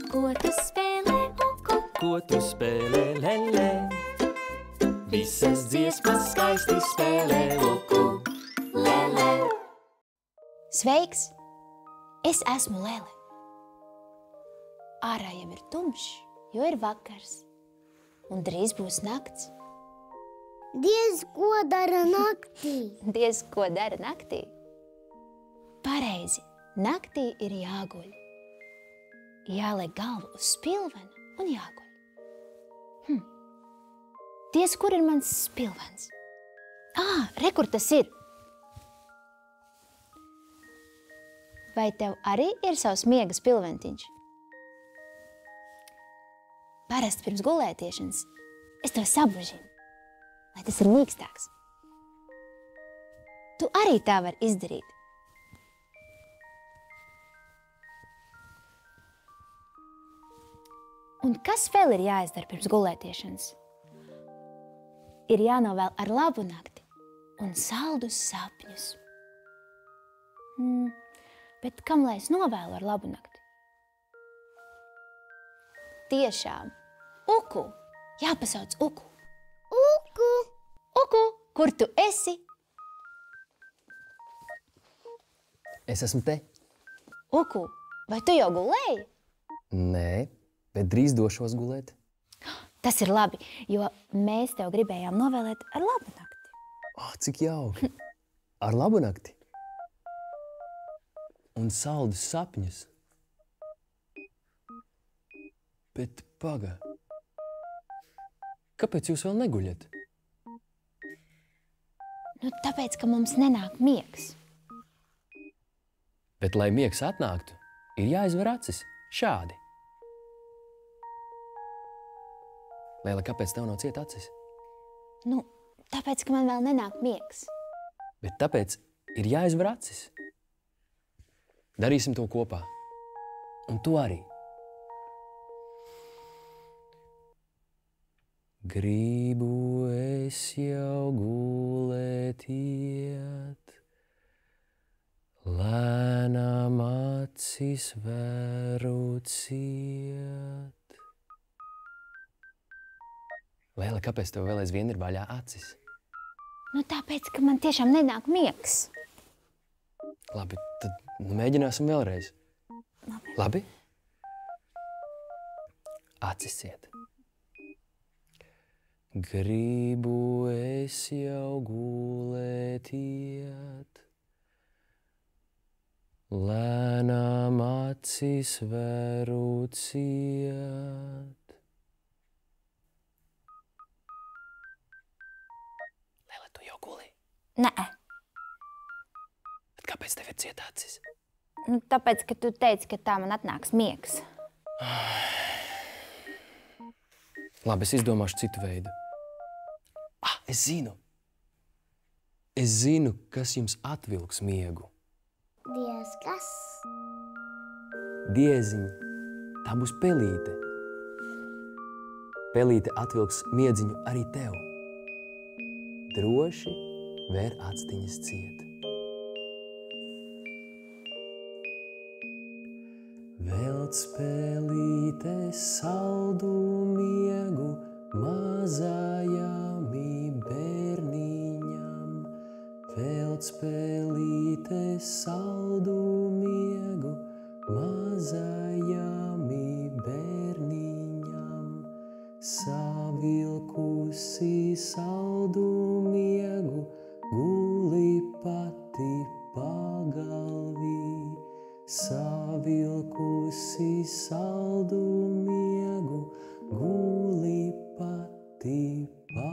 Ko tu spēlē, uku? Ko tu spēlē, lelē? Visas dziesmas skaisti spēlē, uku, lelē. Sveiks! Es esmu Lele. Ārā jau ir tumšs, jo ir vakars. Un drīz būs nakts. Diez, ko dara naktī? Diez, ko dara naktī? Pareizi, naktī ir jāguļ. Jāliek galvu uz spilvena un jāguļ. Diez, kur ir mans spilvens? Re, kur tas ir? Vai tev arī ir savs miega spilventiņš? Parasti pirms gulētiešanas es to sabružinu, lai tas ir mīkstāks. Tu arī tā vari izdarīt. Un kas vēl ir jāizdara pirms gulētiešanas? Ir jānovēl ar labu nakti un saldus sapņus. Bet kam lai es novēlu ar labu nakti? Tiešām, Uku! Jāpasauc Uku! Uku! Uku, kur tu esi? Es esmu te. Uku, vai tu jau gulēji? Nē, bet drīz došos gulēt. Tas ir labi, jo mēs tev gribējām novēlēt ar labu nakti. Cik jauki! Ar labu nakti! Un saldus sapņus. Bet paga, kāpēc jūs vēl neguļat? Tāpēc, ka mums nenāk miegs. Bet, lai miegs atnāktu, ir jāizver acis šādi. Lēla, kāpēc tev nav cieta acis? Tāpēc, ka man vēl nenāk miegs. Bet tāpēc ir jāizver acis. Darīsim to kopā. Un tu arī. Gribu es jau gulēt iet, lēnām acis veru ciet. Lēla, kāpēc tev vēl aizvien ir vaļā acis? Tāpēc, ka man tiešām nenāk miegs. Labi, tad mēģināsim vēlreiz. Labi? Acis ciet. Gribu es jau gulēt iet, lēnām acis veru ciet. Lēla, tu jau guli? Nē. Bet kāpēc tev ir cieta acis? Tāpēc, ka tu teici, ka tā man atnāks miegs. Labi, es izdomāšu citu veidu. Es zinu. Es zinu, kas jums atvilks miegu. Diez kas? Dieziņ, tā būs pelīte. Pelīte atvilks miedziņu arī tev. Droši vēr actiņas ciet. Velc pelīte saldu miegu mazajam bērniņam. Velc pelīte saldu miegu mazajam bērniņam. Savilkusi saldu miegu guli pati pagalvī. Savilkusi saldu miegu guli pati pagalvī.